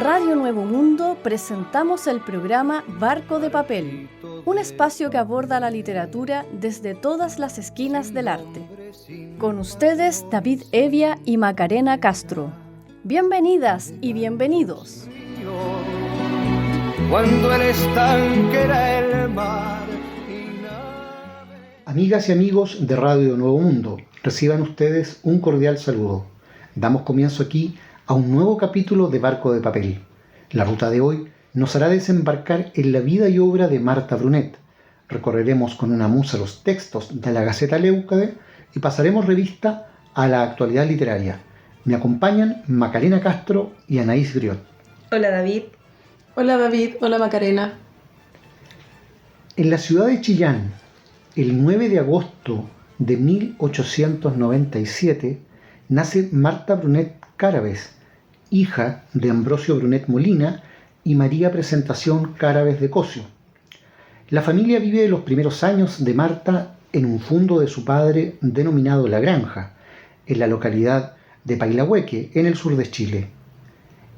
Radio Nuevo Mundo presentamos el programa Barco de Papel, un espacio que aborda la literatura desde todas las esquinas del arte. Con ustedes, David Evia y Macarena Castro. Bienvenidas y bienvenidos. Cuando el estanque era el mar. Amigas y amigos de Radio Nuevo Mundo, reciban ustedes un cordial saludo. Damos comienzo aquí a un nuevo capítulo de Barco de Papel. La ruta de hoy nos hará desembarcar en la vida y obra de Marta Brunet. Recorreremos con una musa los textos de la Gaceta Leucade y pasaremos revista a la actualidad literaria. Me acompañan Macarena Castro y Anaís Griot. Hola David. Hola David, hola Macarena. En la ciudad de Chillán, el 9 de agosto de 1897, nace Marta Brunet Cárabes, hija de Ambrosio Brunet Molina y María Presentación Cárabes de Cossio. La familia vive los primeros años de Marta en un fundo de su padre denominado La Granja, en la localidad de Pailahueque, en el sur de Chile.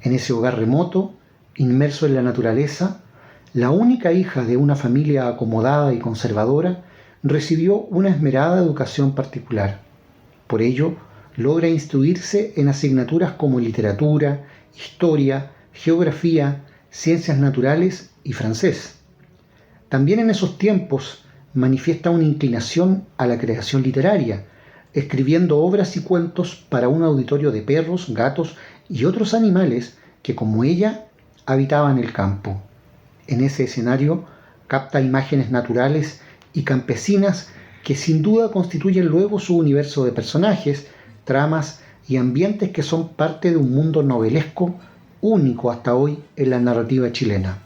En ese hogar remoto, inmerso en la naturaleza, la única hija de una familia acomodada y conservadora, recibió una esmerada educación particular. Por ello, logra instruirse en asignaturas como literatura, historia, geografía, ciencias naturales y francés. También en esos tiempos manifiesta una inclinación a la creación literaria, escribiendo obras y cuentos para un auditorio de perros, gatos y otros animales que, como ella, habitaban el campo. En ese escenario capta imágenes naturales y campesinas que sin duda constituyen luego su universo de personajes, tramas y ambientes que son parte de un mundo novelesco único hasta hoy en la narrativa chilena.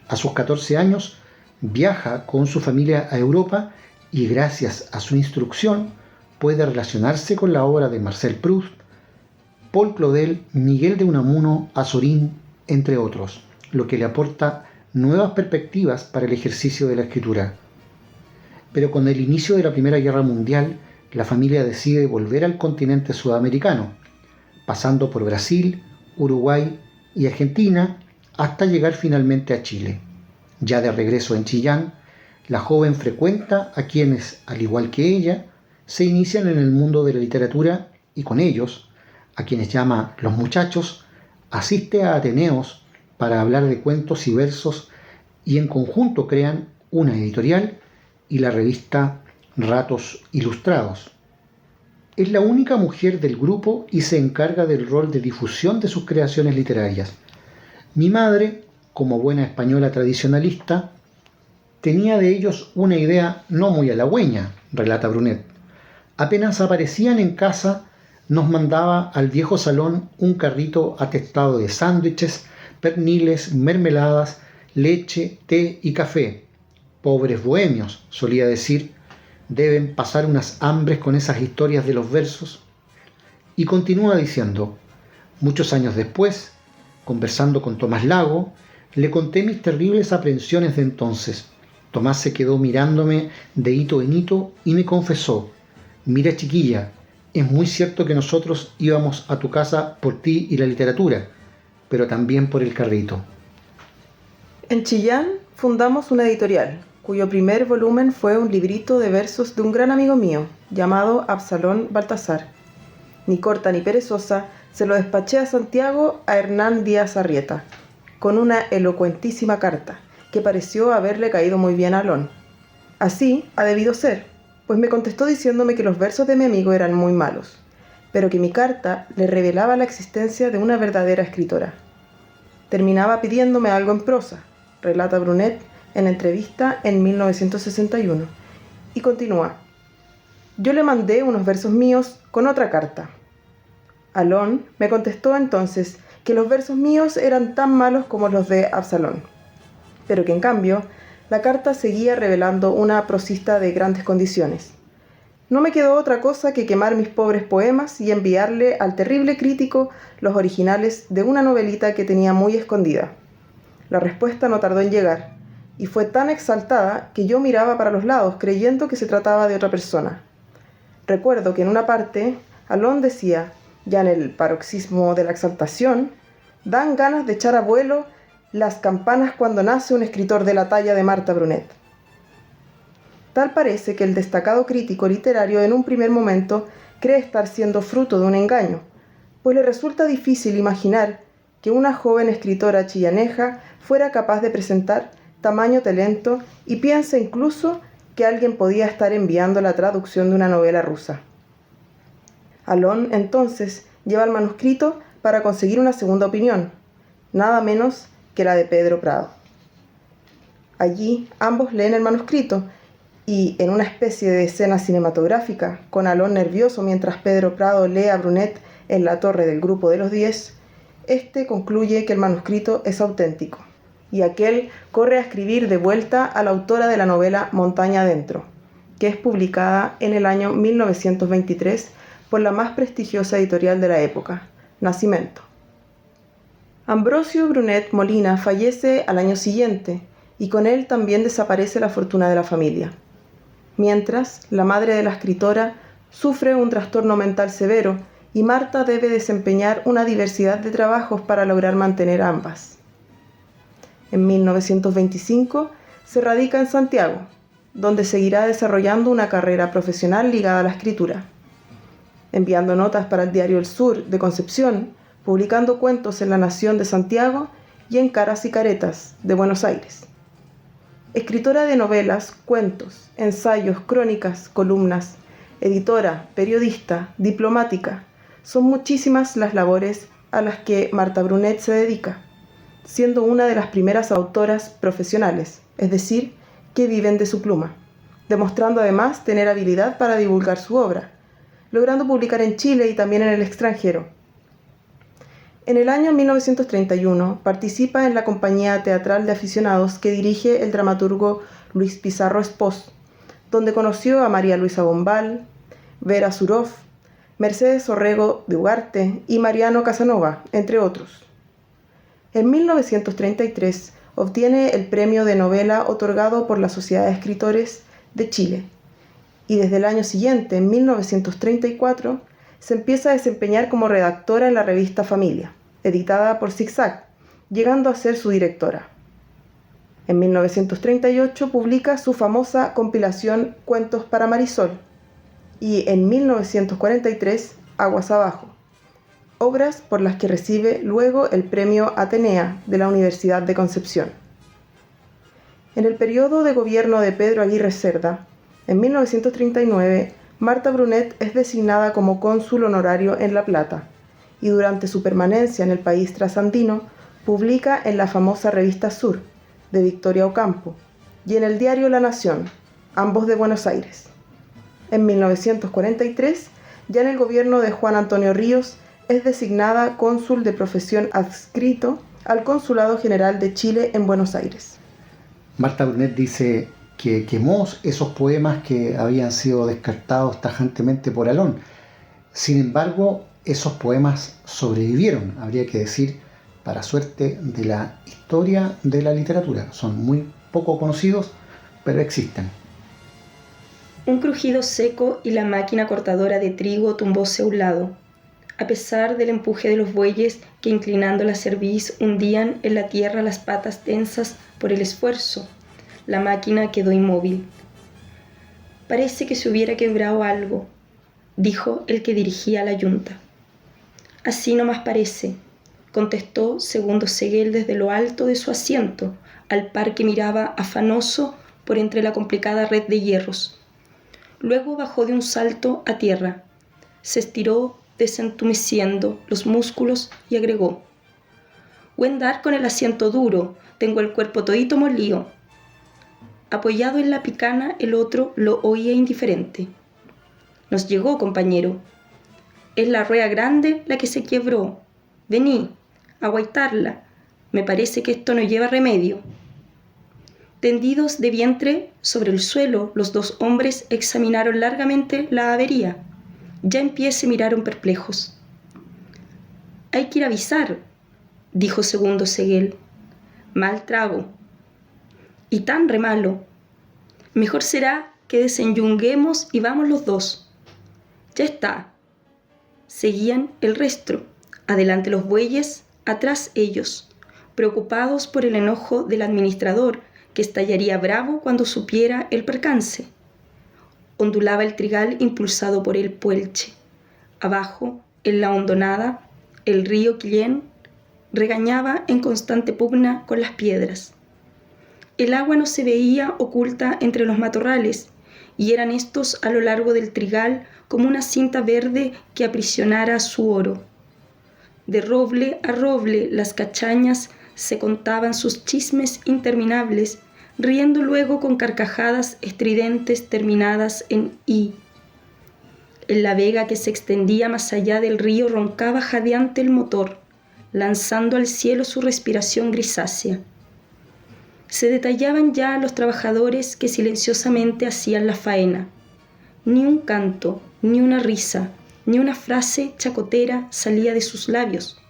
A sus 14 años viaja con su familia a Europa y gracias a su instrucción puede relacionarse con la obra de Marcel Proust, Paul Claudel, Miguel de Unamuno, Azorín, entre otros, lo que le aporta nuevas perspectivas para el ejercicio de la escritura. Pero con el inicio de la Primera Guerra Mundial, la familia decide volver al continente sudamericano, pasando por Brasil, Uruguay y Argentina hasta llegar finalmente a Chile. Ya de regreso en Chillán, la joven frecuenta a quienes, al igual que ella, se inician en el mundo de la literatura y con ellos, a quienes llama los muchachos, asiste a ateneos para hablar de cuentos y versos y en conjunto crean una editorial y la revista Ratos Ilustrados. Es la única mujer del grupo y se encarga del rol de difusión de sus creaciones literarias. Mi madre, como buena española tradicionalista, tenía de ellos una idea no muy halagüeña, relata Brunet. Apenas aparecían en casa, nos mandaba al viejo salón un carrito atestado de sándwiches, perniles, mermeladas, leche, té y café. Pobres bohemios, solía decir, deben pasar unas hambres con esas historias de los versos. Y continúa diciendo, muchos años después, conversando con Tomás Lago, le conté mis terribles aprensiones de entonces. Tomás se quedó mirándome de hito en hito y me confesó, mira chiquilla, es muy cierto que nosotros íbamos a tu casa por ti y la literatura, pero también por el carrito. En Chillán fundamos una editorial, cuyo primer volumen fue un librito de versos de un gran amigo mío, llamado Absalón Baltasar. Ni corta ni perezosa, se lo despaché a Santiago a Hernán Díaz Arrieta, con una elocuentísima carta, que pareció haberle caído muy bien a Alón. Así ha debido ser, pues me contestó diciéndome que los versos de mi amigo eran muy malos, pero que mi carta le revelaba la existencia de una verdadera escritora. Terminaba pidiéndome algo en prosa, relata Brunet en entrevista en 1961, y continúa. Yo le mandé unos versos míos con otra carta. Alón me contestó entonces que los versos míos eran tan malos como los de Absalón, pero que en cambio la carta seguía revelando una prosista de grandes condiciones. No me quedó otra cosa que quemar mis pobres poemas y enviarle al terrible crítico los originales de una novelita que tenía muy escondida. La respuesta no tardó en llegar, y fue tan exaltada que yo miraba para los lados creyendo que se trataba de otra persona. Recuerdo que en una parte Alón decía, ya en el paroxismo de la exaltación, Dan ganas de echar a vuelo las campanas cuando nace un escritor de la talla de Marta Brunet. Tal parece que el destacado crítico literario en un primer momento cree estar siendo fruto de un engaño, pues le resulta difícil imaginar que una joven escritora chillaneja fuera capaz de presentar tamaño talento y piensa incluso que alguien podía estar enviando la traducción de una novela rusa. Alon entonces lleva el manuscrito para conseguir una segunda opinión, nada menos que la de Pedro Prado. Allí ambos leen el manuscrito y, en una especie de escena cinematográfica, con Alon nervioso mientras Pedro Prado lee a Brunet en la torre del grupo de los 10, este concluye que el manuscrito es auténtico, y aquel corre a escribir de vuelta a la autora de la novela Montaña Adentro, que es publicada en el año 1923 por la más prestigiosa editorial de la época, Nacimiento. Ambrosio Brunet Molina fallece al año siguiente, y con él también desaparece la fortuna de la familia. Mientras, la madre de la escritora sufre un trastorno mental severo y Marta debe desempeñar una diversidad de trabajos para lograr mantener a ambas. En 1925 se radica en Santiago, donde seguirá desarrollando una carrera profesional ligada a la escritura, enviando notas para el diario El Sur de Concepción, publicando cuentos en La Nación de Santiago y en Caras y Caretas de Buenos Aires. Escritora de novelas, cuentos, ensayos, crónicas, columnas, editora, periodista, diplomática, son muchísimas las labores a las que Marta Brunet se dedica, siendo una de las primeras autoras profesionales, es decir, que viven de su pluma, demostrando además tener habilidad para divulgar su obra, logrando publicar en Chile y también en el extranjero. En el año 1931 participa en la compañía teatral de aficionados que dirige el dramaturgo Luis Pizarro Espós, donde conoció a María Luisa Bombal, Vera Suroff, Mercedes Orrego de Ugarte y Mariano Casanova, entre otros. En 1933 obtiene el premio de novela otorgado por la Sociedad de Escritores de Chile, y desde el año siguiente, en 1934, se empieza a desempeñar como redactora en la revista Familia, editada por Zig-Zag, llegando a ser su directora. En 1938 publica su famosa compilación Cuentos para Marisol y en 1943 Aguas Abajo, obras por las que recibe luego el premio Atenea de la Universidad de Concepción. En el periodo de gobierno de Pedro Aguirre Cerda, en 1939, Marta Brunet es designada como cónsul honorario en La Plata y durante su permanencia en el país trasandino publica en la famosa revista Sur, de Victoria Ocampo, y en el diario La Nación, ambos de Buenos Aires. En 1943, ya en el gobierno de Juan Antonio Ríos, es designada cónsul de profesión adscrito al Consulado General de Chile en Buenos Aires. Marta Brunet dice que quemó esos poemas que habían sido descartados tajantemente por Alon. Sin embargo, esos poemas sobrevivieron, habría que decir, para suerte de la historia de la literatura. Son muy poco conocidos, pero existen. Un crujido seco y la máquina cortadora de trigo tumbóse a un lado, a pesar del empuje de los bueyes que, inclinando la cerviz, hundían en la tierra las patas tensas por el esfuerzo. La máquina quedó inmóvil. «Parece que se hubiera quebrado algo», dijo el que dirigía la yunta. «Así nomás parece», contestó Segundo Seguel desde lo alto de su asiento, al par que miraba afanoso por entre la complicada red de hierros. Luego bajó de un salto a tierra, se estiró desentumeciendo los músculos y agregó: «Buen dar con el asiento duro, tengo el cuerpo todito molío». Apoyado en la picana, el otro lo oía indiferente. «Nos llegó, compañero. Es la rueda grande la que se quebró. Vení, a guaitarla. Me parece que esto no lleva remedio». Tendidos de vientre sobre el suelo, los dos hombres examinaron largamente la avería. Ya en pie se miraron perplejos. «Hay que ir a avisar», dijo Segundo Seguel. «Mal trago. Y tan re malo. Mejor será que desenyunguemos y vamos los dos». Ya está. Seguían el resto, adelante los bueyes, atrás ellos, preocupados por el enojo del administrador, que estallaría bravo cuando supiera el percance. Ondulaba el trigal impulsado por el Puelche. Abajo, en la hondonada, el río Quillén regañaba en constante pugna con las piedras. El agua no se veía oculta entre los matorrales, y eran estos a lo largo del trigal como una cinta verde que aprisionara su oro. De roble a roble las cachañas se contaban sus chismes interminables, riendo luego con carcajadas estridentes terminadas en i. En la vega que se extendía más allá del río roncaba jadeante el motor, lanzando al cielo su respiración grisácea. Se detallaban ya los trabajadores que silenciosamente hacían la faena. Ni un canto, ni una risa, ni una frase chacotera salía de sus labios.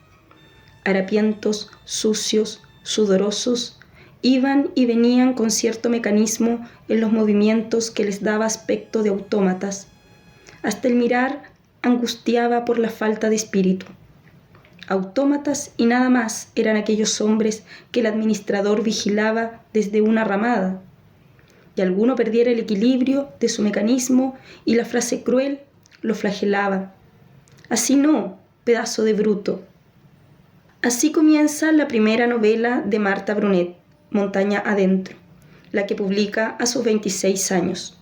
Harapientos, sucios, sudorosos, iban y venían con cierto mecanismo en los movimientos que les daba aspecto de autómatas. Hasta el mirar angustiaba por la falta de espíritu. Autómatas y nada más eran aquellos hombres que el administrador vigilaba desde una ramada. Y alguno perdiera el equilibrio de su mecanismo y la frase cruel lo flagelaba. Así no, pedazo de bruto. Así comienza la primera novela de Marta Brunet, Montaña Adentro, la que publica a sus 26 años.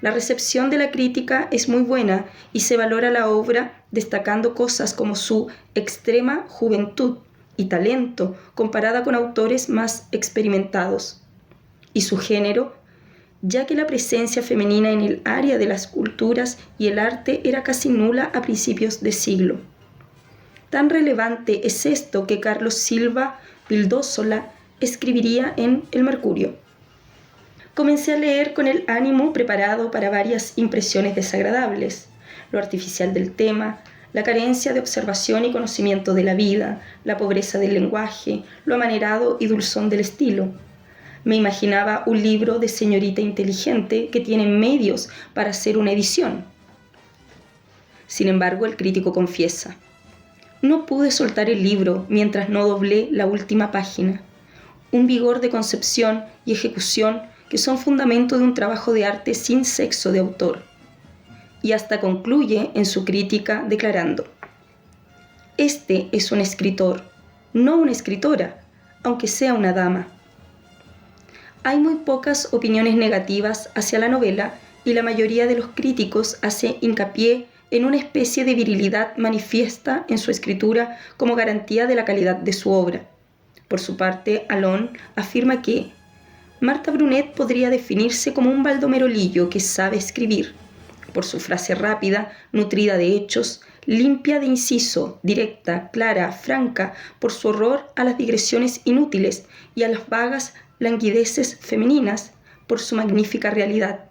La recepción de la crítica es muy buena y se valora la obra destacando cosas como su extrema juventud y talento comparada con autores más experimentados, y su género, ya que la presencia femenina en el área de las culturas y el arte era casi nula a principios de siglo. Tan relevante es esto que Carlos Silva Vildósola escribiría en El Mercurio. Comencé a leer con el ánimo preparado para varias impresiones desagradables: lo artificial del tema, la carencia de observación y conocimiento de la vida, la pobreza del lenguaje, lo amanerado y dulzón del estilo. Me imaginaba un libro de señorita inteligente que tiene medios para hacer una edición. Sin embargo, el crítico confiesa: no pude soltar el libro mientras no doblé la última página. Un vigor de concepción y ejecución que son fundamento de un trabajo de arte sin sexo de autor. Y hasta concluye en su crítica declarando: este es un escritor, no una escritora, aunque sea una dama. Hay muy pocas opiniones negativas hacia la novela y la mayoría de los críticos hace hincapié en una especie de virilidad manifiesta en su escritura como garantía de la calidad de su obra. Por su parte, Alon afirma que Marta Brunet podría definirse como un baldomerolillo que sabe escribir, por su frase rápida, nutrida de hechos, limpia de inciso, directa, clara, franca, por su horror a las digresiones inútiles y a las vagas languideces femeninas, por su magnífica realidad,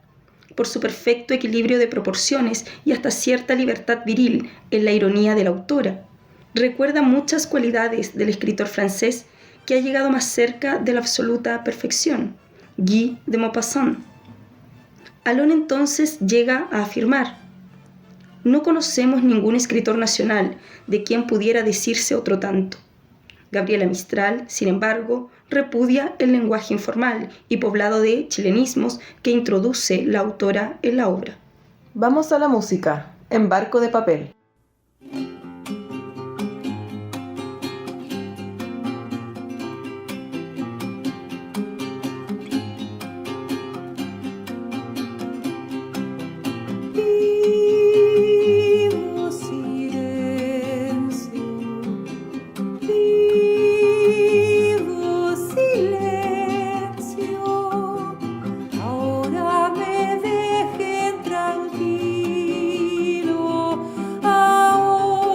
por su perfecto equilibrio de proporciones y hasta cierta libertad viril en la ironía de la autora. Recuerda muchas cualidades del escritor francés que ha llegado más cerca de la absoluta perfección, Guy de Maupassant. Alon entonces llega a afirmar: no conocemos ningún escritor nacional de quien pudiera decirse otro tanto. Gabriela Mistral, sin embargo, repudia el lenguaje informal y poblado de chilenismos que introduce la autora en la obra. Vamos a la música, en Barco de Papel. Ahora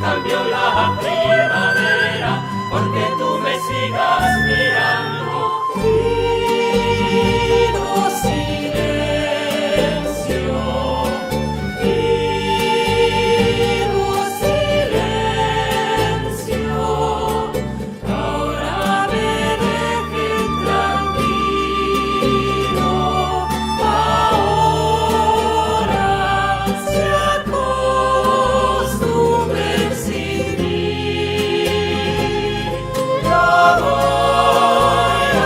cambio la primavera, porque tú me sigas mirando. Pido silencio, pido silencio, ahora me dejen tranquilo, ahora se acostumbren sin mí. Yo voy a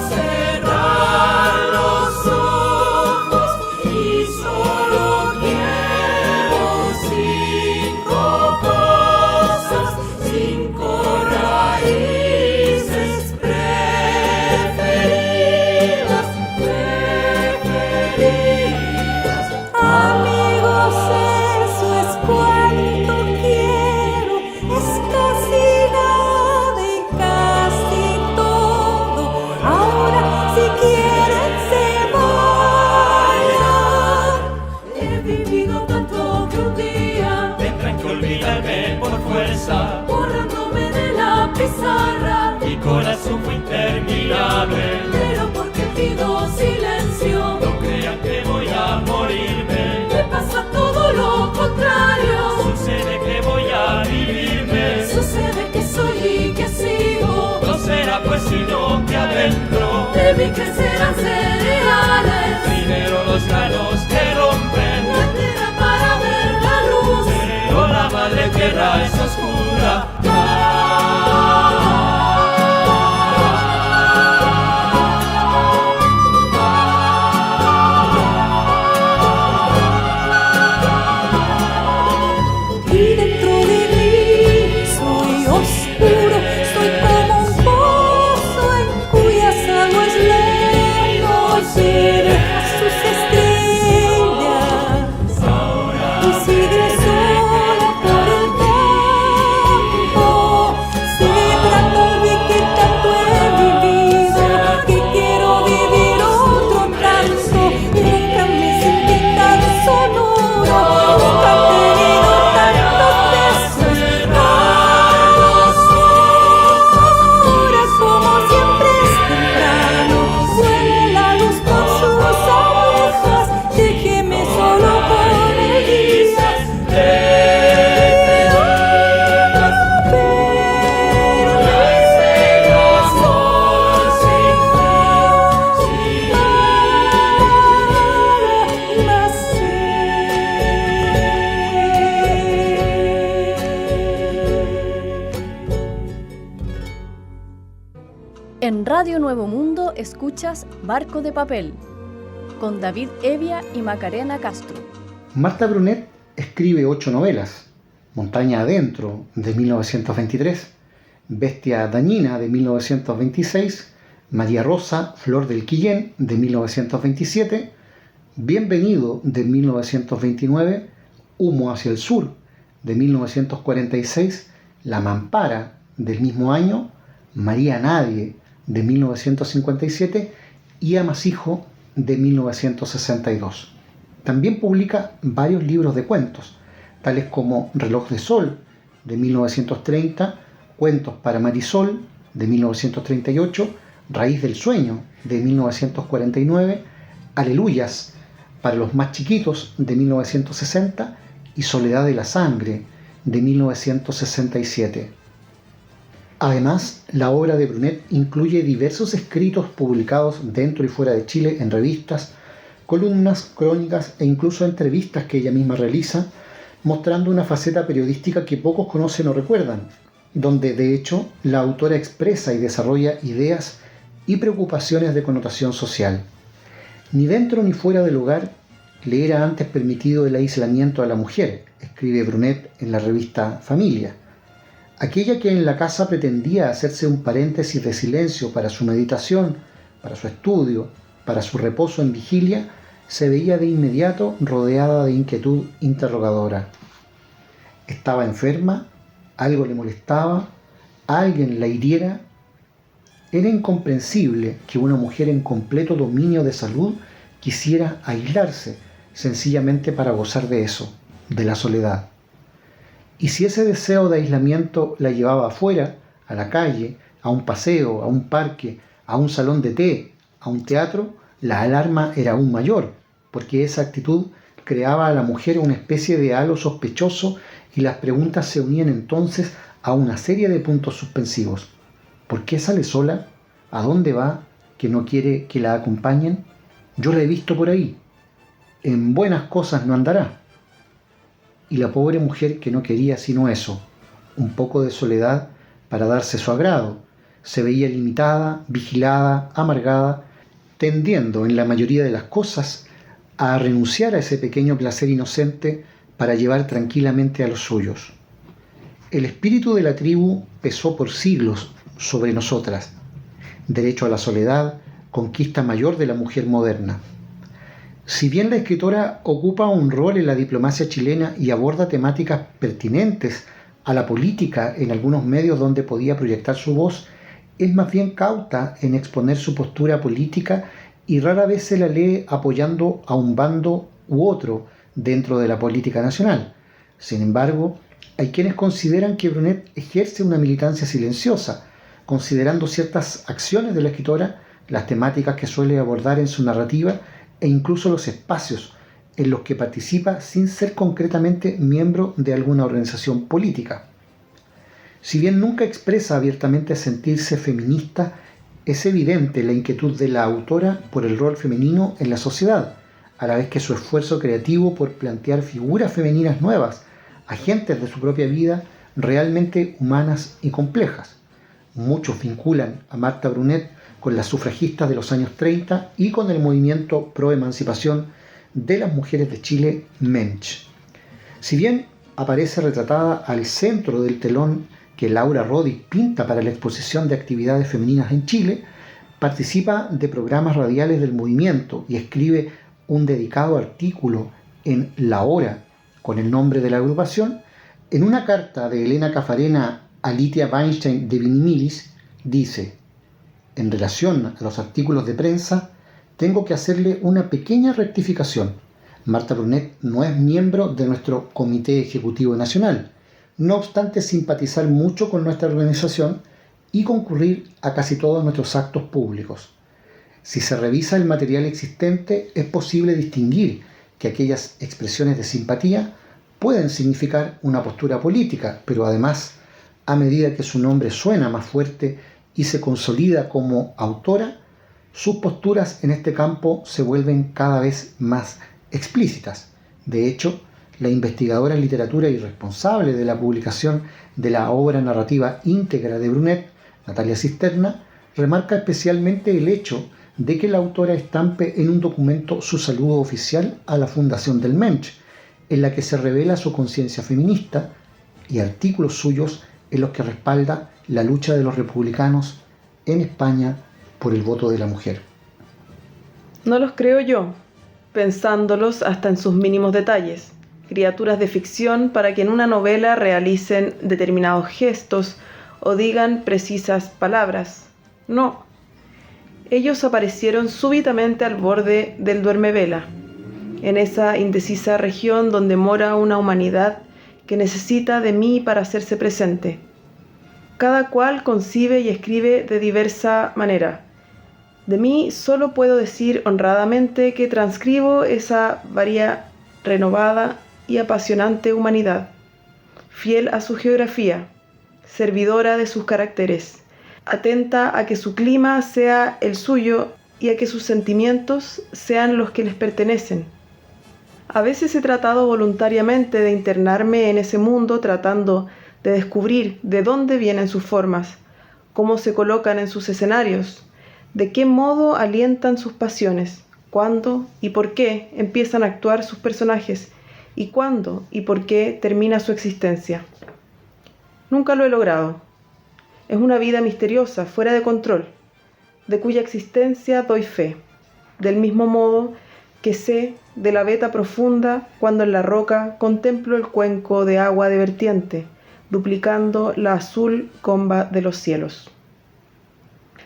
cerrar los ojos y solo quiero 5 cosas, 5 raíces preferidas, preferidas. Amigos, eso es cuanto quiero, es casi nada y casi todo. Ahora si quieren se vayan. He vivido tanto que un día tendrán que olvidarme por fuerza, borrándome de la pizarra. Mi corazón fue interminable, pero porque pido silencio, no crean que voy a morirme. Me pasa todo lo contrario, sucede que voy a vivirme, sucede que soy y que sigo. No será pues sino que adentro de mí crecerán cereales, primero los granos que rompen la tierra para ver la luz, pero la madre tierra es oscura. Y dentro de mí soy oscuro, soy como un pozo en cuyas aguas lejos se deja sus estrellas. Y sigue sola por el campo, celebrándome que tanto he vivido, que quiero vivir otro tanto. Nunca me sentí tan sonoro, nunca he tenido tantos besos. Ahora como siempre es temprano, huele la luz con sus abejas. Déjeme solo con el día, pero nacerá sol sin fin, para nacer. En Radio Nuevo Mundo escuchas Barco de Papel, con David Evia y Macarena Castro. Marta Brunet escribe 8 novelas: Montaña Adentro, de 1923, Bestia Dañina, de 1926, María Rosa, Flor del Quillén, de 1927, Bienvenido, de 1929, Humo hacia el Sur, de 1946, La Mampara, del mismo año, María Nadie, de 1957, y Amasijo, de 1962. También publica varios libros de cuentos, tales como Reloj de Sol, de 1930, Cuentos para Marisol, de 1938, Raíz del Sueño, de 1949, Aleluyas para los más chiquitos, de 1960, y Soledad de la Sangre, de 1967. Además, la obra de Brunet incluye diversos escritos publicados dentro y fuera de Chile en revistas, columnas, crónicas e incluso entrevistas que ella misma realiza, mostrando una faceta periodística que pocos conocen o recuerdan, donde de hecho la autora expresa y desarrolla ideas y preocupaciones de connotación social. Ni dentro ni fuera del hogar le era antes permitido el aislamiento a la mujer, escribe Brunet en la revista Familia. Aquella que en la casa pretendía hacerse un paréntesis de silencio para su meditación, para su estudio, para su reposo en vigilia, se veía de inmediato rodeada de inquietud interrogadora. ¿Estaba enferma? ¿Algo le molestaba? ¿Alguien la hiriera? Era incomprensible que una mujer en completo dominio de salud quisiera aislarse, sencillamente para gozar de eso, de la soledad. Y si ese deseo de aislamiento la llevaba afuera, a la calle, a un paseo, a un parque, a un salón de té, a un teatro, la alarma era aún mayor, porque esa actitud creaba a la mujer una especie de halo sospechoso y las preguntas se unían entonces a una serie de puntos suspensivos. ¿Por qué sale sola? ¿A dónde va? ¿Que no quiere que la acompañen? Yo la he visto por ahí. En buenas cosas no andará. Y la pobre mujer que no quería sino eso, un poco de soledad para darse su agrado, se veía limitada, vigilada, amargada, tendiendo en la mayoría de las cosas a renunciar a ese pequeño placer inocente para llevar tranquilamente a los suyos. El espíritu de la tribu pesó por siglos sobre nosotras. Derecho a la soledad, conquista mayor de la mujer moderna. Si bien la escritora ocupa un rol en la diplomacia chilena y aborda temáticas pertinentes a la política en algunos medios donde podía proyectar su voz, es más bien cauta en exponer su postura política y rara vez se la lee apoyando a un bando u otro dentro de la política nacional. Sin embargo, hay quienes consideran que Brunet ejerce una militancia silenciosa, considerando ciertas acciones de la escritora, las temáticas que suele abordar en su narrativa e incluso los espacios en los que participa sin ser concretamente miembro de alguna organización política. Si bien nunca expresa abiertamente sentirse feminista, es evidente la inquietud de la autora por el rol femenino en la sociedad, a la vez que su esfuerzo creativo por plantear figuras femeninas nuevas, agentes de su propia vida, realmente humanas y complejas. Muchos vinculan a Marta Brunet con las sufragistas de los años 30 y con el movimiento pro-emancipación de las mujeres de Chile, Mensch. Si bien aparece retratada al centro del telón que Laura Roddick pinta para la exposición de actividades femeninas en Chile, participa de programas radiales del movimiento y escribe un dedicado artículo en La Hora con el nombre de la agrupación. En una carta de Elena Cafarena a Litia Weinstein de Vinimilis, dice: en relación a los artículos de prensa, tengo que hacerle una pequeña rectificación. Marta Brunet no es miembro de nuestro Comité Ejecutivo Nacional, no obstante simpatizar mucho con nuestra organización y concurrir a casi todos nuestros actos públicos. Si se revisa el material existente, es posible distinguir que aquellas expresiones de simpatía pueden significar una postura política, pero además, a medida que su nombre suena más fuerte y se consolida como autora, sus posturas en este campo se vuelven cada vez más explícitas. De hecho, la investigadora en literatura y responsable de la publicación de la obra narrativa íntegra de Brunet, Natalia Cisterna, remarca especialmente el hecho de que la autora estampe en un documento su saludo oficial a la fundación del Mensch, en la que se revela su conciencia feminista, y artículos suyos en los que respalda la lucha de los republicanos en España por el voto de la mujer. No los creo yo, pensándolos hasta en sus mínimos detalles, criaturas de ficción para que en una novela realicen determinados gestos o digan precisas palabras. No. Ellos aparecieron súbitamente al borde del duermevela, en esa indecisa región donde mora una humanidad que necesita de mí para hacerse presente. Cada cual concibe y escribe de diversa manera. De mí solo puedo decir honradamente que transcribo esa varia, renovada y apasionante humanidad, fiel a su geografía, servidora de sus caracteres, atenta a que su clima sea el suyo y a que sus sentimientos sean los que les pertenecen. A veces he tratado voluntariamente de internarme en ese mundo tratando de descubrir de dónde vienen sus formas, cómo se colocan en sus escenarios, de qué modo alientan sus pasiones, cuándo y por qué empiezan a actuar sus personajes, y cuándo y por qué termina su existencia. Nunca lo he logrado. Es una vida misteriosa, fuera de control, de cuya existencia doy fe, del mismo modo que sé de la veta profunda cuando en la roca contemplo el cuenco de agua de vertiente, duplicando la azul comba de los cielos.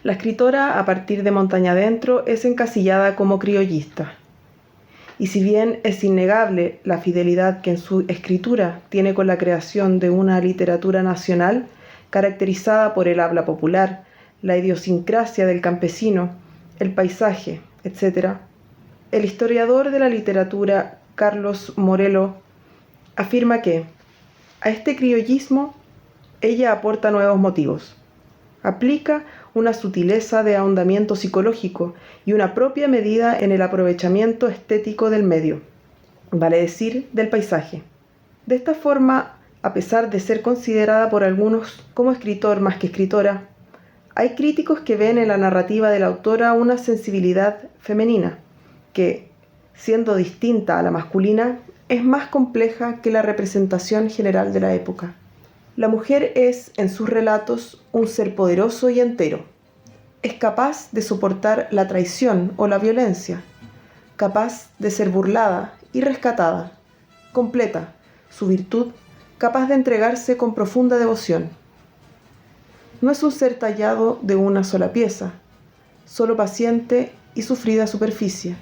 La escritora, a partir de Montaña Adentro, es encasillada como criollista. Y si bien es innegable la fidelidad que en su escritura tiene con la creación de una literatura nacional caracterizada por el habla popular, la idiosincrasia del campesino, el paisaje, etc., el historiador de la literatura Carlos Morello afirma que a este criollismo ella aporta nuevos motivos. Aplica una sutileza de ahondamiento psicológico y una propia medida en el aprovechamiento estético del medio, vale decir, del paisaje. De esta forma, a pesar de ser considerada por algunos como escritor más que escritora, hay críticos que ven en la narrativa de la autora una sensibilidad femenina, que, siendo distinta a la masculina, es más compleja que la representación general de la época. La mujer es, en sus relatos, un ser poderoso y entero. Es capaz de soportar la traición o la violencia, capaz de ser burlada y rescatada, completa, su virtud, capaz de entregarse con profunda devoción. No es un ser tallado de una sola pieza, solo paciente y sufrida superficie.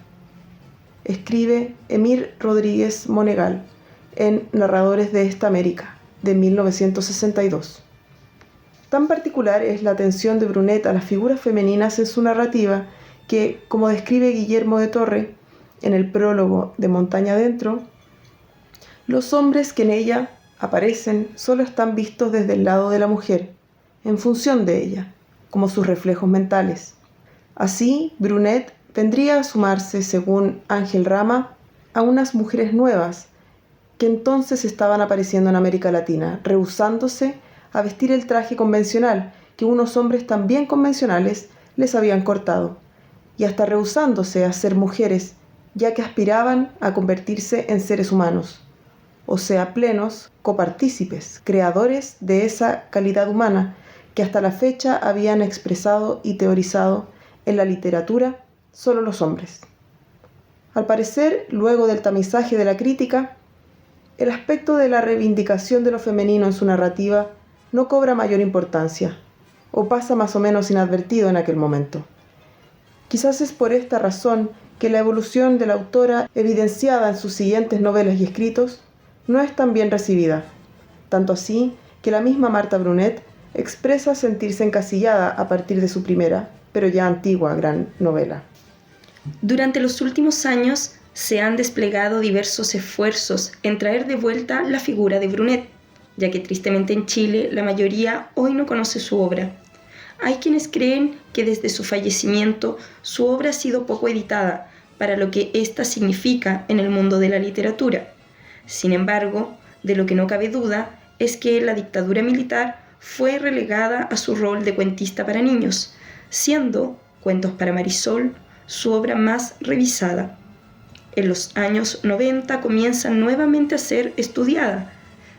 Escribe Emir Rodríguez Monegal en Narradores de esta América, de 1962. Tan particular es la atención de Brunet a las figuras femeninas en su narrativa que, como describe Guillermo de Torre en el prólogo de Montaña Adentro, los hombres que en ella aparecen solo están vistos desde el lado de la mujer, en función de ella, como sus reflejos mentales. Así, Brunet vendría a sumarse, según Ángel Rama, a unas mujeres nuevas que entonces estaban apareciendo en América Latina, rehusándose a vestir el traje convencional que unos hombres también convencionales les habían cortado, y hasta rehusándose a ser mujeres, ya que aspiraban a convertirse en seres humanos, o sea, plenos copartícipes, creadores de esa calidad humana que hasta la fecha habían expresado y teorizado en la literatura solo los hombres. Al parecer, luego del tamizaje de la crítica, el aspecto de la reivindicación de lo femenino en su narrativa no cobra mayor importancia, o pasa más o menos inadvertido en aquel momento. Quizás es por esta razón que la evolución de la autora, evidenciada en sus siguientes novelas y escritos, no es tan bien recibida, tanto así que la misma Marta Brunet expresa sentirse encasillada a partir de su primera, pero ya antigua, gran novela. Durante los últimos años se han desplegado diversos esfuerzos en traer de vuelta la figura de Brunet, ya que tristemente en Chile la mayoría hoy no conoce su obra. Hay quienes creen que desde su fallecimiento su obra ha sido poco editada para lo que ésta significa en el mundo de la literatura. Sin embargo, de lo que no cabe duda es que la dictadura militar fue relegada a su rol de cuentista para niños, siendo Cuentos para Marisol su obra más revisada. En los años 90 comienza nuevamente a ser estudiada.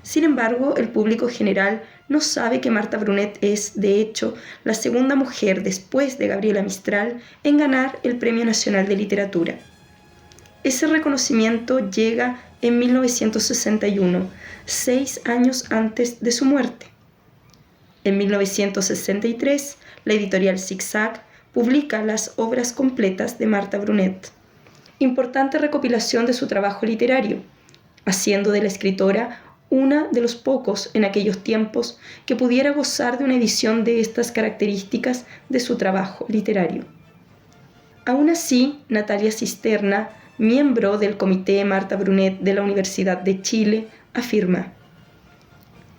Sin embargo, el público general no sabe que Marta Brunet es, de hecho, la segunda mujer después de Gabriela Mistral en ganar el Premio Nacional de Literatura. Ese reconocimiento llega en 1961, 6 años antes de su muerte. En 1963, la editorial Zig-Zag publica las obras completas de Marta Brunet, importante recopilación de su trabajo literario, haciendo de la escritora una de los pocos en aquellos tiempos que pudiera gozar de una edición de estas características de su trabajo literario. Aún así, Natalia Cisterna, miembro del Comité Marta Brunet de la Universidad de Chile, afirma: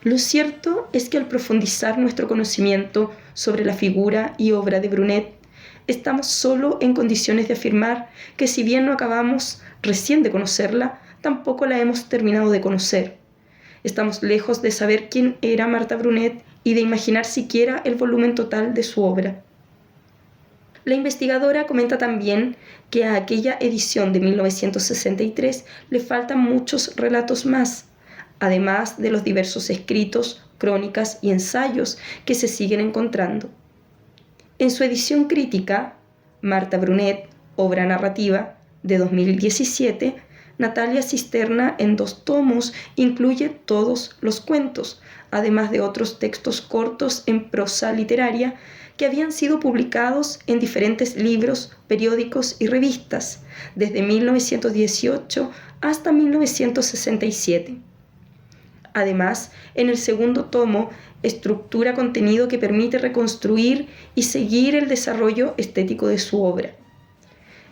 lo cierto es que al profundizar nuestro conocimiento sobre la figura y obra de Brunet, estamos solo en condiciones de afirmar que si bien no acabamos recién de conocerla, tampoco la hemos terminado de conocer. Estamos lejos de saber quién era Marta Brunet y de imaginar siquiera el volumen total de su obra. La investigadora comenta también que a aquella edición de 1963 le faltan muchos relatos más, además de los diversos escritos, crónicas y ensayos que se siguen encontrando. En su edición crítica, Marta Brunet, obra narrativa, de 2017, Natalia Cisterna, en 2 tomos, incluye todos los cuentos, además de otros textos cortos en prosa literaria que habían sido publicados en diferentes libros, periódicos y revistas, desde 1918 hasta 1967. Además, en el 2º tomo, estructura contenido que permite reconstruir y seguir el desarrollo estético de su obra.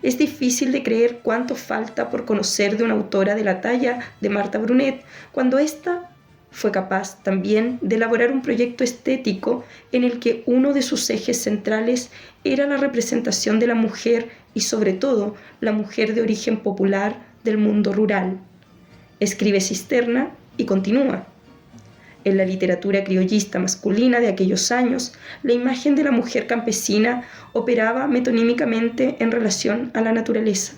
Es difícil de creer cuánto falta por conocer de una autora de la talla de Marta Brunet, cuando ésta fue capaz también de elaborar un proyecto estético en el que uno de sus ejes centrales era la representación de la mujer y sobre todo la mujer de origen popular del mundo rural. Escribe Cisterna y continúa. En la literatura criollista masculina de aquellos años, la imagen de la mujer campesina operaba metonímicamente en relación a la naturaleza.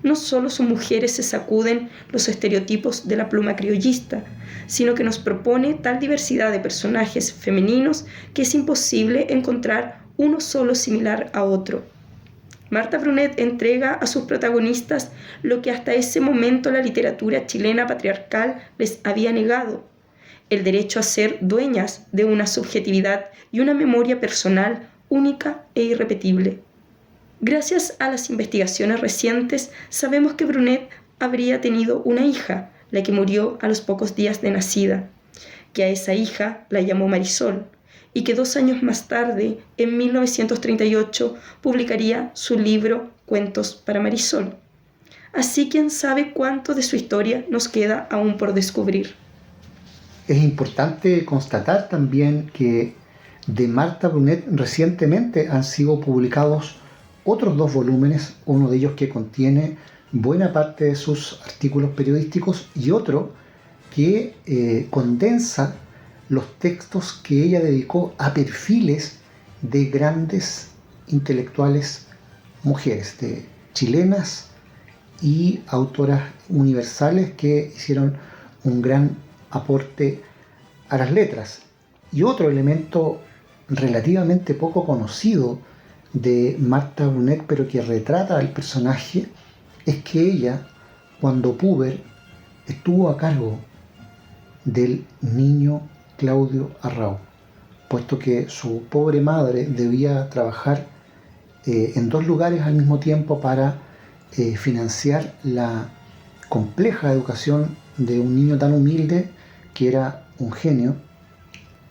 No solo sus mujeres se sacuden los estereotipos de la pluma criollista, sino que nos propone tal diversidad de personajes femeninos que es imposible encontrar uno solo similar a otro. Marta Brunet entrega a sus protagonistas lo que hasta ese momento la literatura chilena patriarcal les había negado: el derecho a ser dueñas de una subjetividad y una memoria personal única e irrepetible. Gracias a las investigaciones recientes, sabemos que Brunet habría tenido una hija, la que murió a los pocos días de nacida, que a esa hija la llamó Marisol, y que 2 años más tarde, en 1938, publicaría su libro Cuentos para Marisol. Así quién sabe cuánto de su historia nos queda aún por descubrir. Es importante constatar también que de Marta Brunet recientemente han sido publicados otros 2 volúmenes, uno de ellos que contiene buena parte de sus artículos periodísticos y otro que condensa los textos que ella dedicó a perfiles de grandes intelectuales mujeres, de chilenas y autoras universales que hicieron un gran aporte a las letras. Y otro elemento relativamente poco conocido de Marta Brunet, pero que retrata al personaje, es que ella, cuando puber, estuvo a cargo del niño Claudio Arrau, puesto que su pobre madre debía trabajar en 2 lugares al mismo tiempo para financiar la compleja educación de un niño tan humilde que era un genio.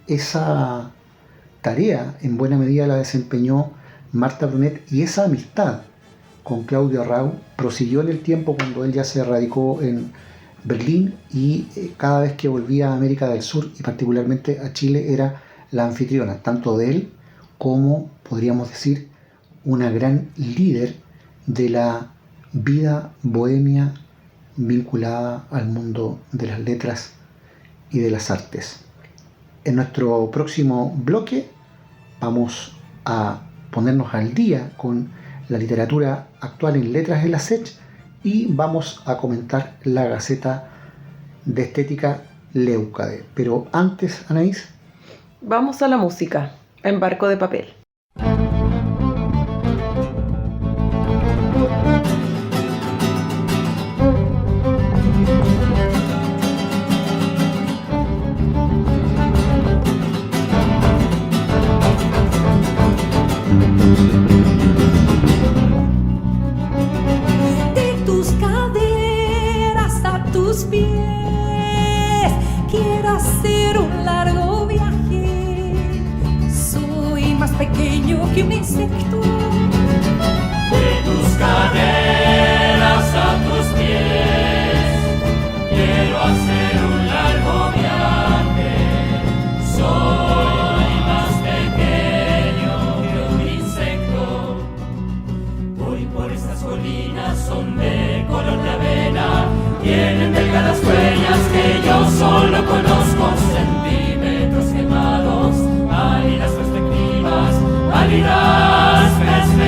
Esa tarea en buena medida la desempeñó Marta Brunet, y esa amistad con Claudio Arrau prosiguió en el tiempo cuando él ya se radicó en Berlín, y cada vez que volvía a América del Sur y particularmente a Chile era la anfitriona tanto de él como, podríamos decir, una gran líder de la vida bohemia vinculada al mundo de las letras y de las artes. En nuestro próximo bloque vamos a ponernos al día con la literatura actual en letras de la SECH y vamos a comentar la Gaceta de Estética Leucade. Pero antes, Anaís, Vamos a la música, en Barco de Papel. De tus caderas a tus pies, quiero hacer un largo viaje. Soy más pequeño que un insecto. De tus caderas a tus pies, quiero hacer un largo viaje. Soy más pequeño que un insecto. Voy por estas colinas, son de color de avena, tienen delgadas huellas que yo solo conozco, centímetros quemados, pálidas perspectivas, pálidas perspectivas.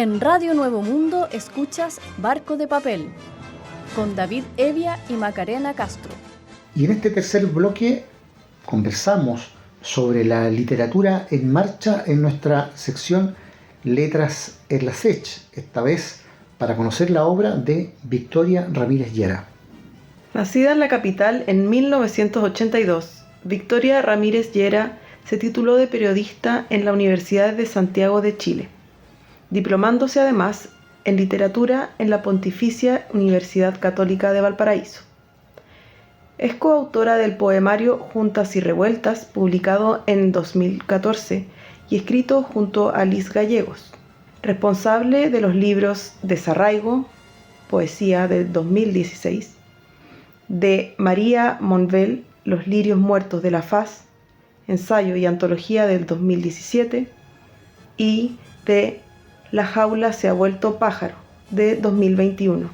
En Radio Nuevo Mundo escuchas Barco de Papel, con David Evia y Macarena Castro. Y en este tercer bloque conversamos sobre la literatura en marcha en nuestra sección Letras en la SECH, esta vez para conocer la obra de Victoria Ramírez Llera. Nacida en la capital en 1982, Victoria Ramírez Llera se tituló de periodista en la Universidad de Santiago de Chile, diplomándose además en literatura en la Pontificia Universidad Católica de Valparaíso. Es coautora del poemario Juntas y Revueltas, publicado en 2014 y escrito junto a Liz Gallegos, responsable de los libros Desarraigo, poesía de 2016, de María Monvel, Los lirios muertos de la faz, ensayo y antología del 2017, y de La jaula se ha vuelto pájaro, de 2021.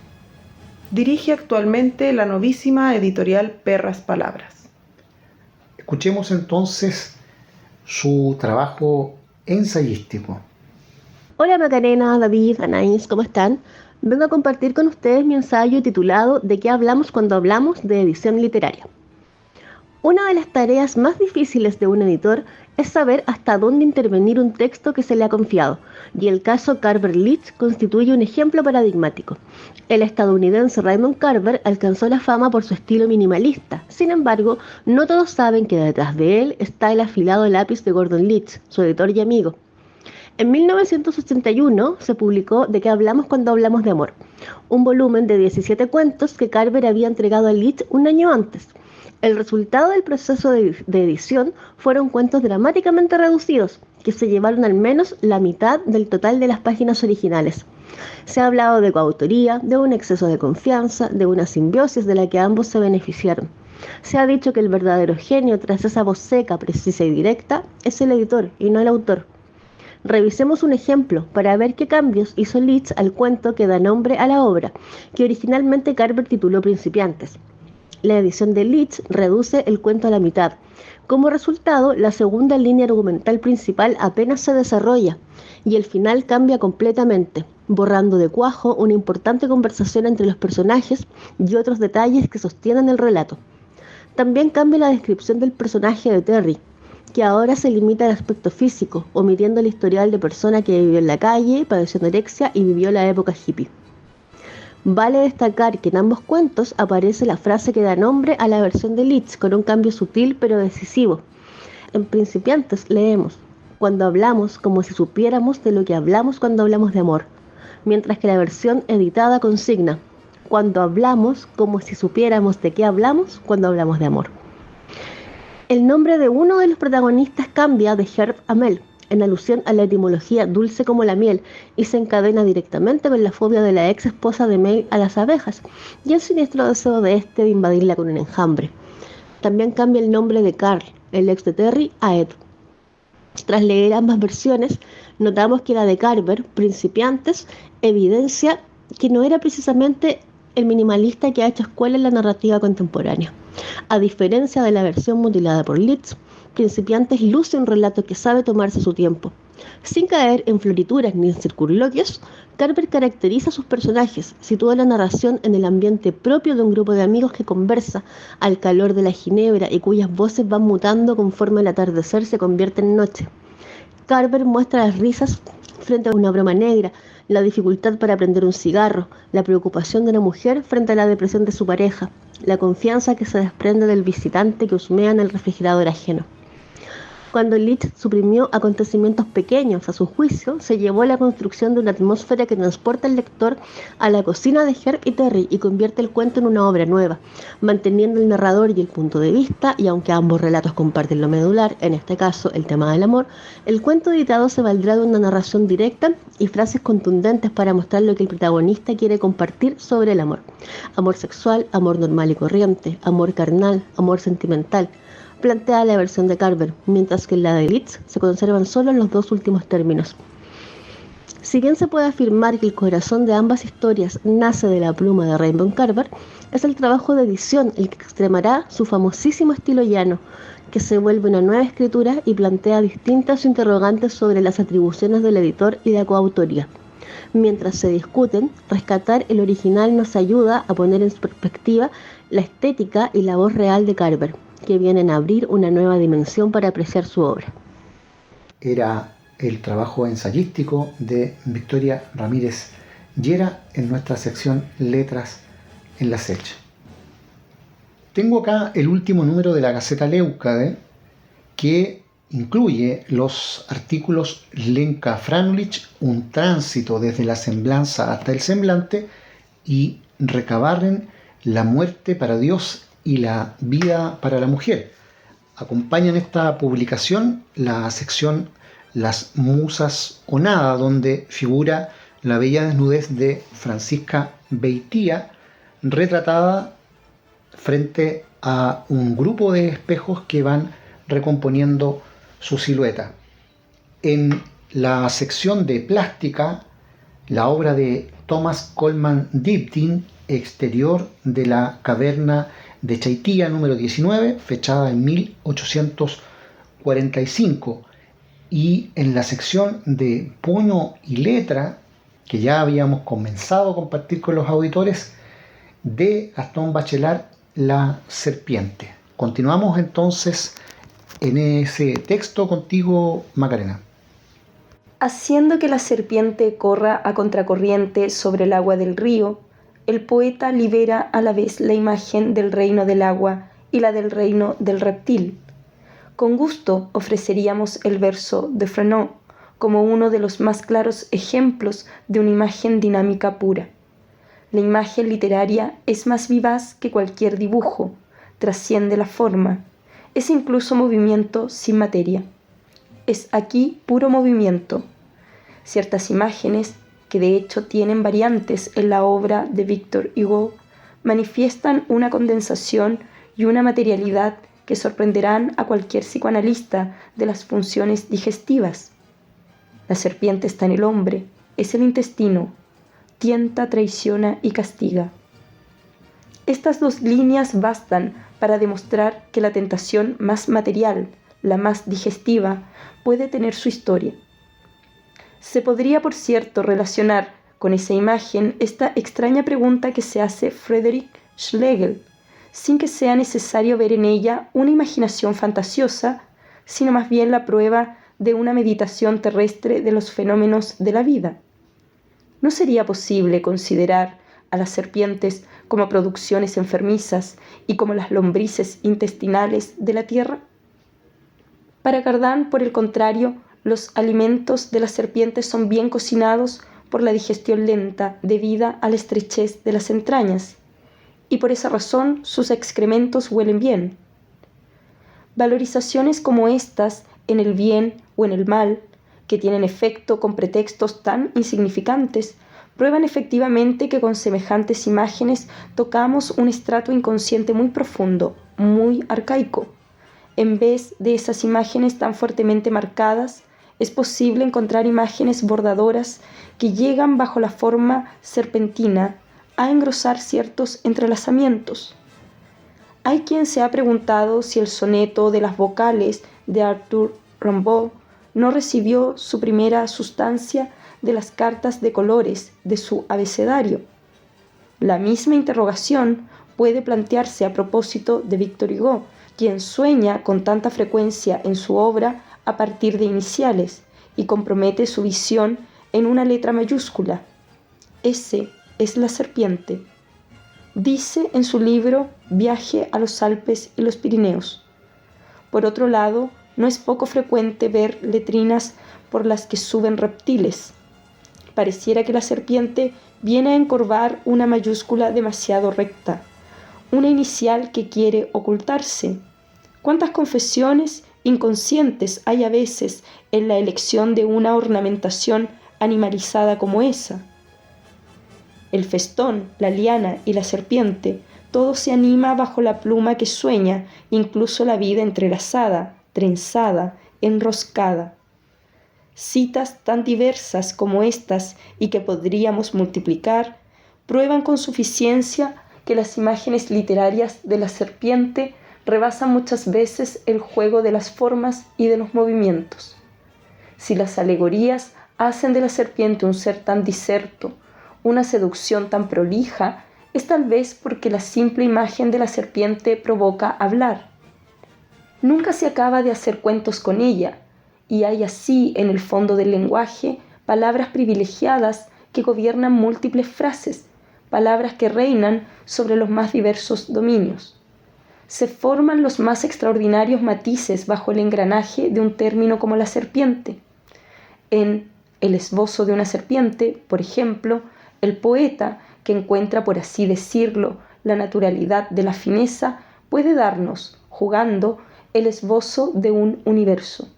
Dirige actualmente la novísima editorial Perras Palabras. Escuchemos entonces su trabajo ensayístico. Hola Macarena, David, Anaís, ¿cómo están? Vengo a compartir con ustedes mi ensayo titulado ¿De qué hablamos cuando hablamos de edición literaria? Una de las tareas más difíciles de un editor es saber hasta dónde intervenir un texto que se le ha confiado, y el caso Carver Leach constituye un ejemplo paradigmático. El estadounidense Raymond Carver alcanzó la fama por su estilo minimalista. Sin embargo, no todos saben que detrás de él está el afilado lápiz de Gordon Leach, su editor y amigo. En 1981 se publicó ¿De qué hablamos cuando hablamos de amor?, un volumen de 17 cuentos que Carver había entregado a Leach un año antes. El resultado del proceso de edición fueron cuentos dramáticamente reducidos, que se llevaron al menos la mitad del total de las páginas originales. Se ha hablado de coautoría, de un exceso de confianza, de una simbiosis de la que ambos se beneficiaron. Se ha dicho que el verdadero genio tras esa voz seca, precisa y directa es el editor y no el autor. Revisemos un ejemplo para ver qué cambios hizo Leach al cuento que da nombre a la obra, que originalmente Carver tituló Principiantes. La edición de Leach reduce el cuento a la mitad. Como resultado, la segunda línea argumental principal apenas se desarrolla y el final cambia completamente, borrando de cuajo una importante conversación entre los personajes y otros detalles que sostienen el relato. También cambia la descripción del personaje de Terry, que ahora se limita al aspecto físico, omitiendo el historial de persona que vivió en la calle, padeció anorexia y vivió la época hippie. Vale destacar que en ambos cuentos aparece la frase que da nombre a la versión de Leach, con un cambio sutil pero decisivo. En Principiantes leemos: cuando hablamos como si supiéramos de lo que hablamos cuando hablamos de amor, mientras que la versión editada consigna: cuando hablamos como si supiéramos de qué hablamos cuando hablamos de amor. El nombre de uno de los protagonistas cambia de Herb a Mel, en alusión a la etimología dulce como la miel, y se encadena directamente con la fobia de la ex esposa de Mel a las abejas y el siniestro deseo de este de invadirla con un enjambre. También cambia el nombre de Carl, el ex de Terry, a Ed. Tras leer ambas versiones, notamos que la de Carver, Principiantes, evidencia que no era precisamente el minimalista que ha hecho escuela en la narrativa contemporánea. A diferencia de la versión mutilada por Leach, Principiantes luce un relato que sabe tomarse su tiempo. Sin caer en florituras ni en circunloquios, Carver caracteriza a sus personajes, sitúa la narración en el ambiente propio de un grupo de amigos que conversa al calor de la ginebra y cuyas voces van mutando conforme el atardecer se convierte en noche. Carver muestra las risas frente a una broma negra, la dificultad para prender un cigarro, la preocupación de una mujer frente a la depresión de su pareja, la confianza que se desprende del visitante que husmea en el refrigerador ajeno. Cuando Leach suprimió acontecimientos pequeños a su juicio, se llevó a la construcción de una atmósfera que transporta al lector a la cocina de Herb y Terry y convierte el cuento en una obra nueva, manteniendo el narrador y el punto de vista, y aunque ambos relatos comparten lo medular, en este caso el tema del amor, el cuento editado se valdrá de una narración directa y frases contundentes para mostrar lo que el protagonista quiere compartir sobre el amor. Amor sexual, amor normal y corriente, amor carnal, amor sentimental, plantea la versión de Carver, mientras que en la de Leach se conservan solo los dos últimos términos. Si bien se puede afirmar que el corazón de ambas historias nace de la pluma de Raymond Carver, es el trabajo de edición el que extremará su famosísimo estilo llano, que se vuelve una nueva escritura y plantea distintas interrogantes sobre las atribuciones del editor y la coautoría. Mientras se discuten, rescatar el original nos ayuda a poner en perspectiva la estética y la voz real de Carver, que vienen a abrir una nueva dimensión para apreciar su obra. Era el trabajo ensayístico de Victoria Ramírez Llera en nuestra sección Letras en la Sech. Tengo acá el último número de la Gaceta Leucade, que incluye los artículos Lenka Franulich, un tránsito desde la semblanza hasta el semblante, y Recabarren, la muerte para Dios y la vida para la mujer. Acompañan esta publicación la sección Las Musas o Nada, donde figura la bella desnudez de Francisca Beitía, retratada frente a un grupo de espejos que van recomponiendo su silueta. En la sección de plástica, la obra de Thomas Coleman Dibdin, Exterior de la caverna de Chaitía, número 19, fechada en 1845. Y en la sección de puño y letra, que ya habíamos comenzado a compartir con los auditores, de Gastón Bachelard, La serpiente. Continuamos entonces en ese texto contigo, Macarena. Haciendo que la serpiente corra a contracorriente sobre el agua del río, el poeta libera a la vez la imagen del reino del agua y la del reino del reptil. Con gusto ofreceríamos el verso de Fresnel como uno de los más claros ejemplos de una imagen dinámica pura. La imagen literaria es más vivaz que cualquier dibujo, trasciende la forma, es incluso movimiento sin materia. Es aquí puro movimiento. Ciertas imágenes, que de hecho tienen variantes en la obra de Victor Hugo, manifiestan una condensación y una materialidad que sorprenderán a cualquier psicoanalista de las funciones digestivas. La serpiente está en el hombre, es el intestino, tienta, traiciona y castiga. Estas dos líneas bastan para demostrar que la tentación más material, la más digestiva, puede tener su historia. Se podría, por cierto, relacionar con esa imagen esta extraña pregunta que se hace Friedrich Schlegel, sin que sea necesario ver en ella una imaginación fantasiosa, sino más bien la prueba de una meditación terrestre de los fenómenos de la vida. ¿No sería posible considerar a las serpientes como producciones enfermizas y como las lombrices intestinales de la tierra? Para Cardan, por el contrario, los alimentos de las serpientes son bien cocinados por la digestión lenta debida a la estrechez de las entrañas, y por esa razón sus excrementos huelen bien. Valorizaciones como estas en el bien o en el mal, que tienen efecto con pretextos tan insignificantes, prueban efectivamente que con semejantes imágenes tocamos un estrato inconsciente muy profundo, muy arcaico. En vez de esas imágenes tan fuertemente marcadas, es posible encontrar imágenes bordadoras que llegan bajo la forma serpentina a engrosar ciertos entrelazamientos. Hay quien se ha preguntado si el soneto de las vocales de Arthur Rimbaud no recibió su primera sustancia de las cartas de colores de su abecedario. La misma interrogación puede plantearse a propósito de Victor Hugo, quien sueña con tanta frecuencia en su obra a partir de iniciales y compromete su visión en una letra mayúscula. Ese es la serpiente. Dice en su libro Viaje a los Alpes y los Pirineos. Por otro lado, no es poco frecuente ver letrinas por las que suben reptiles. Pareciera que la serpiente viene a encorvar una mayúscula demasiado recta, una inicial que quiere ocultarse. ¿Cuántas confesiones inconscientes hay a veces en la elección de una ornamentación animalizada como esa? El festón, la liana y la serpiente, todo se anima bajo la pluma que sueña, incluso la vida entrelazada, trenzada, enroscada. Citas tan diversas como estas y que podríamos multiplicar, prueban con suficiencia que las imágenes literarias de la serpiente rebasan muchas veces el juego de las formas y de los movimientos. Si las alegorías hacen de la serpiente un ser tan diserto, una seducción tan prolija, es tal vez porque la simple imagen de la serpiente provoca hablar. Nunca se acaba de hacer cuentos con ella, y hay así en el fondo del lenguaje palabras privilegiadas que gobiernan múltiples frases, palabras que reinan sobre los más diversos dominios. Se forman los más extraordinarios matices bajo el engranaje de un término como la serpiente. En El esbozo de una serpiente, por ejemplo, el poeta, que encuentra, por así decirlo, la naturalidad de la fineza, puede darnos, jugando, el esbozo de un universo.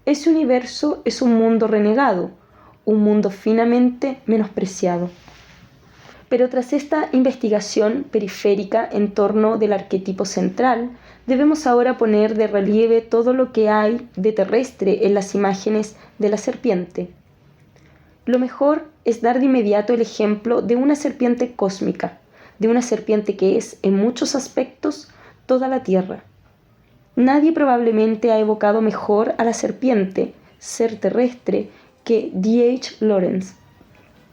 Ese universo es un mundo renegado, un mundo finamente menospreciado. Pero tras esta investigación periférica en torno del arquetipo central, debemos ahora poner de relieve todo lo que hay de terrestre en las imágenes de la serpiente. Lo mejor es dar de inmediato el ejemplo de una serpiente cósmica, de una serpiente que es, en muchos aspectos, toda la Tierra. Nadie probablemente ha evocado mejor a la serpiente, ser terrestre, que D.H. Lawrence.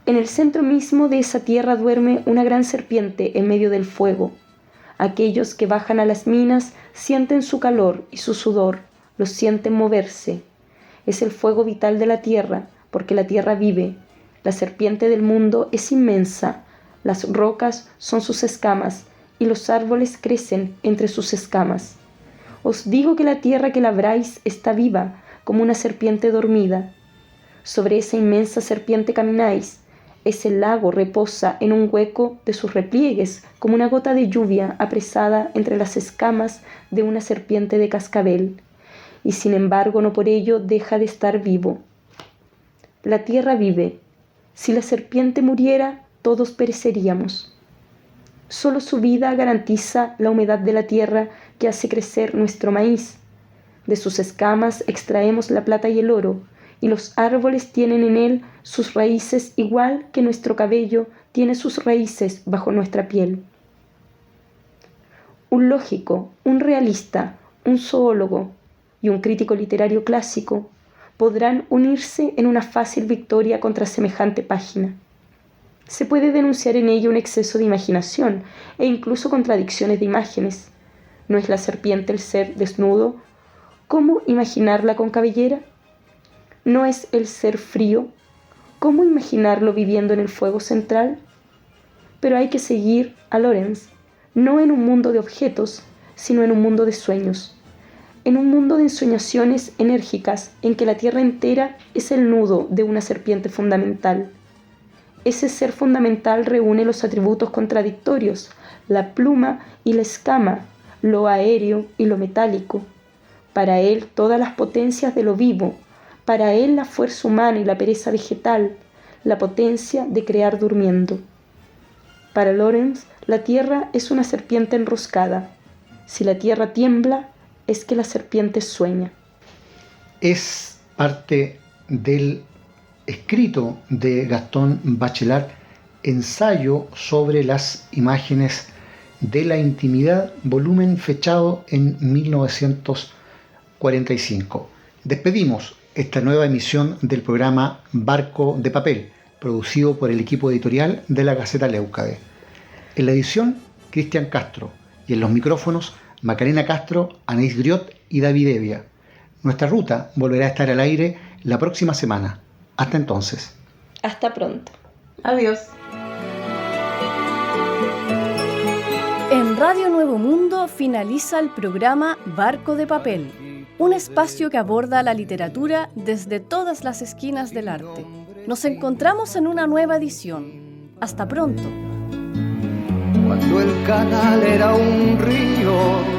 En el centro mismo de esa tierra duerme una gran serpiente en medio del fuego. Aquellos que bajan a las minas sienten su calor y su sudor, los sienten moverse. Es el fuego vital de la tierra, porque la tierra vive. La serpiente del mundo es inmensa, las rocas son sus escamas y los árboles crecen entre sus escamas. Os digo que la tierra que labráis está viva, como una serpiente dormida. Sobre esa inmensa serpiente camináis. Ese lago reposa en un hueco de sus repliegues, como una gota de lluvia apresada entre las escamas de una serpiente de cascabel, y sin embargo no por ello deja de estar vivo. La tierra vive. Si la serpiente muriera, todos pereceríamos. Solo su vida garantiza la humedad de la tierra que hace crecer nuestro maíz. De sus escamas extraemos la plata y el oro, y los árboles tienen en él sus raíces igual que nuestro cabello tiene sus raíces bajo nuestra piel. Un lógico, un realista, un zoólogo y un crítico literario clásico podrán unirse en una fácil victoria contra semejante página. Se puede denunciar en ella un exceso de imaginación e incluso contradicciones de imágenes. ¿No es la serpiente el ser desnudo? ¿Cómo imaginarla con cabellera? ¿No es el ser frío? ¿Cómo imaginarlo viviendo en el fuego central? Pero hay que seguir a Lawrence, no en un mundo de objetos, sino en un mundo de sueños, en un mundo de ensoñaciones enérgicas en que la tierra entera es el nudo de una serpiente fundamental. Ese ser fundamental reúne los atributos contradictorios, la pluma y la escama, lo aéreo y lo metálico. Para él todas las potencias de lo vivo, para él la fuerza humana y la pereza vegetal, la potencia de crear durmiendo. Para Lawrence, la tierra es una serpiente enroscada. Si la tierra tiembla, es que la serpiente sueña. Es parte del escrito de Gastón Bachelard, Ensayo sobre las imágenes de la intimidad, volumen fechado en 1945. Despedimos esta nueva emisión del programa Barco de Papel, producido por el equipo editorial de la Gaceta Leucade. En la edición, Cristian Castro, y en los micrófonos, Macarena Castro, Anaís Griot y David Evia. Nuestra ruta volverá a estar al aire la próxima semana. Hasta entonces. Hasta pronto. Adiós. En Radio Nuevo Mundo finaliza el programa Barco de Papel, un espacio que aborda la literatura desde todas las esquinas del arte. Nos encontramos en una nueva edición. Hasta pronto. Cuando el canal era un río